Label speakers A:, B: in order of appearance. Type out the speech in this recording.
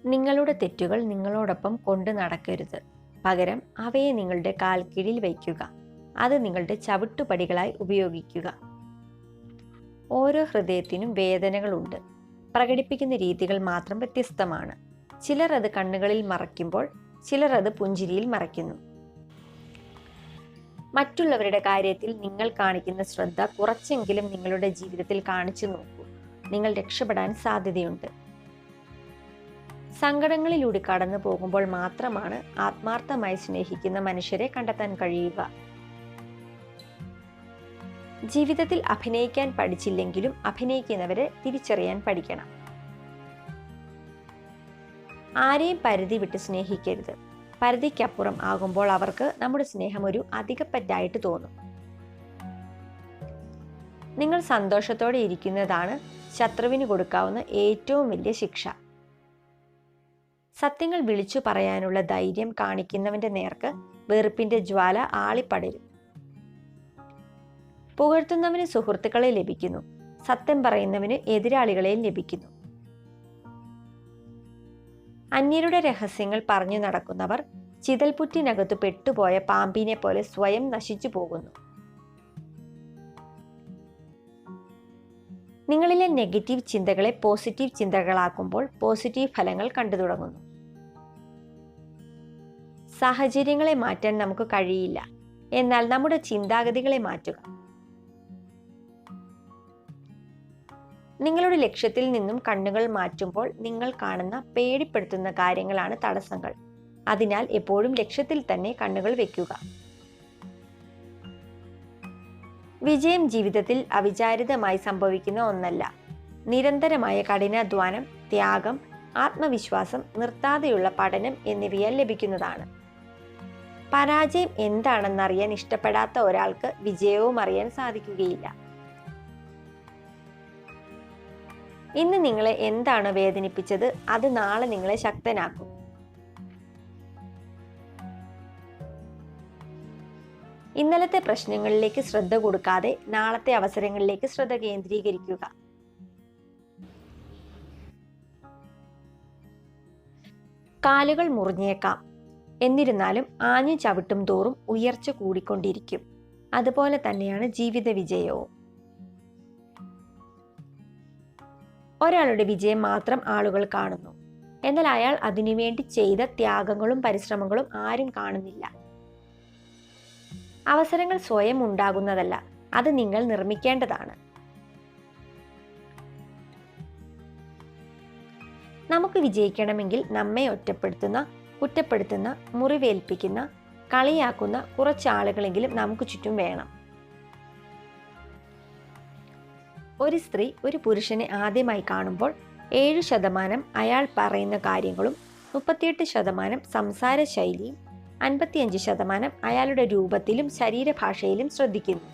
A: നിങ്ങളുടെ തെറ്റുകൾ നിങ്ങളോടൊപ്പം കൊണ്ടു നടക്കരുത്. പകരം അവയെ നിങ്ങളുടെ കാൽക്കീഴിൽ വയ്ക്കുക. അത് നിങ്ങളുടെ ചവിട്ടുപടികളായി ഉപയോഗിക്കുക. ഓരോ ഹൃദയത്തിനും വേദനകളുണ്ട്. പ്രകടിപ്പിക്കുന്ന രീതികൾ മാത്രം വ്യത്യസ്തമാണ്. ചിലർ അത് കണ്ണുകളിൽ മറയ്ക്കുമ്പോൾ ചിലർ അത് പുഞ്ചിരിയിൽ മറയ്ക്കുന്നു. മറ്റുള്ളവരുടെ കാര്യത്തിൽ നിങ്ങൾ കാണിക്കുന്ന ശ്രദ്ധ കുറച്ചെങ്കിലും നിങ്ങളുടെ ജീവിതത്തിൽ കാണിച്ചു നോക്കൂ. നിങ്ങൾ രക്ഷപ്പെടാൻ സാധ്യതയുണ്ട്. സങ്കടങ്ങളിലൂടെ കടന്നു പോകുമ്പോൾ മാത്രമാണ് ആത്മാർത്ഥമായി സ്നേഹിക്കുന്ന മനുഷ്യരെ കണ്ടെത്താൻ കഴിയുക. ജീവിതത്തിൽ അഭിനയിക്കാൻ പഠിച്ചില്ലെങ്കിലും അഭിനയിക്കുന്നവരെ തിരിച്ചറിയാൻ പഠിക്കണം. ആരെയും പരിധി വിട്ട് സ്നേഹിക്കരുത്. പരിധിക്കപ്പുറം ആകുമ്പോൾ അവർക്ക് നമ്മുടെ സ്നേഹം ഒരു അധികപ്പറ്റായിട്ട് തോന്നും. നിങ്ങൾ സന്തോഷത്തോടെ ഇരിക്കുന്നതാണ് ശത്രുവിന് കൊടുക്കാവുന്ന ഏറ്റവും വലിയ ശിക്ഷ. സത്യങ്ങൾ വിളിച്ചു പറയാനുള്ള ധൈര്യം കാണിക്കുന്നവന്റെ നേർക്ക് വെറുപ്പിന്റെ ജ്വാല ആളിപ്പടരും. പുകഴ്ത്തുന്നവന് സുഹൃത്തുക്കളെ ലഭിക്കുന്നു, സത്യം പറയുന്നവന് എതിരാളികളെ ലഭിക്കുന്നു. അന്യരുടെ രഹസ്യങ്ങൾ പറഞ്ഞു നടക്കുന്നവർ ചിതൽപുറ്റിനകത്തു പെട്ടുപോയ പാമ്പിനെ പോലെ സ്വയം നശിച്ചു പോകുന്നു. നിങ്ങളിലെ നെഗറ്റീവ് ചിന്തകളെ പോസിറ്റീവ് ചിന്തകളാക്കുമ്പോൾ പോസിറ്റീവ് ഫലങ്ങൾ കണ്ടു തുടങ്ങുന്നു. സാഹചര്യങ്ങളെ മാറ്റാൻ നമുക്ക് കഴിയില്ല, എന്നാൽ നമ്മുടെ ചിന്താഗതികളെ മാറ്റുക. നിങ്ങളുടെ ലക്ഷ്യത്തിൽ നിന്നും കണ്ണുകൾ മാറ്റുമ്പോൾ നിങ്ങൾ കാണുന്ന പേടിപ്പെടുത്തുന്ന കാര്യങ്ങളാണ് തടസ്സങ്ങൾ. അതിനാൽ എപ്പോഴും ലക്ഷ്യത്തിൽ തന്നെ കണ്ണുകൾ വെക്കുക. വിജയം ജീവിതത്തിൽ അവിചാരിതമായി സംഭവിക്കുന്ന ഒന്നല്ല. നിരന്തരമായ കഠിനാധ്വാനം, ത്യാഗം, ആത്മവിശ്വാസം, നിർത്താതെയുള്ള പഠനം എന്നിവയാൽ ലഭിക്കുന്നതാണ്. പരാജയം എന്താണെന്നറിയാൻ ഇഷ്ടപ്പെടാത്ത ഒരാൾക്ക് വിജയവും അറിയാൻ സാധിക്കുകയില്ല. ഇന്ന് നിങ്ങളെ എന്താണ് വേദനിപ്പിച്ചത്, അത് നാളെ നിങ്ങളെ ശക്തനാക്കും. ഇന്നലത്തെ പ്രശ്നങ്ങളിലേക്ക് ശ്രദ്ധ കൊടുക്കാതെ നാളത്തെ അവസരങ്ങളിലേക്ക് ശ്രദ്ധ കേന്ദ്രീകരിക്കുക. കാലുകൾ മുറിഞ്ഞേക്കാം, എന്നിരുന്നാലും ആഞ്ഞു ചവിട്ടും തോറും ഉയർച്ച കൂടിക്കൊണ്ടിരിക്കും. അതുപോലെ തന്നെയാണ് ജീവിത വിജയവും. ഒരാളുടെ വിജയം മാത്രം ആളുകൾ കാണുന്നു, എന്നാൽ അയാൾ അതിനുവേണ്ടി ചെയ്ത ത്യാഗങ്ങളും പരിശ്രമങ്ങളും ആരും കാണുന്നില്ല. അവസരങ്ങൾ സ്വയം ഉണ്ടാകുന്നതല്ല, അത് നിങ്ങൾ നിർമ്മിക്കേണ്ടതാണ്. നമുക്ക് വിജയിക്കണമെങ്കിൽ നമ്മെ ഒറ്റപ്പെടുത്തുന്ന, കുറ്റപ്പെടുത്തുന്ന, മുറിവേൽപ്പിക്കുന്ന, കളിയാക്കുന്ന കുറച്ച് ആളുകളെങ്കിലും നമുക്ക് ചുറ്റും വേണം. ഒരു സ്ത്രീ ഒരു പുരുഷനെ ആദ്യമായി കാണുമ്പോൾ 7% അയാൾ പറയുന്ന കാര്യങ്ങളും 38% സംസാര ശൈലിയും 55% അയാളുടെ രൂപത്തിലും ശരീരഭാഷയിലും ശ്രദ്ധിക്കുന്നു.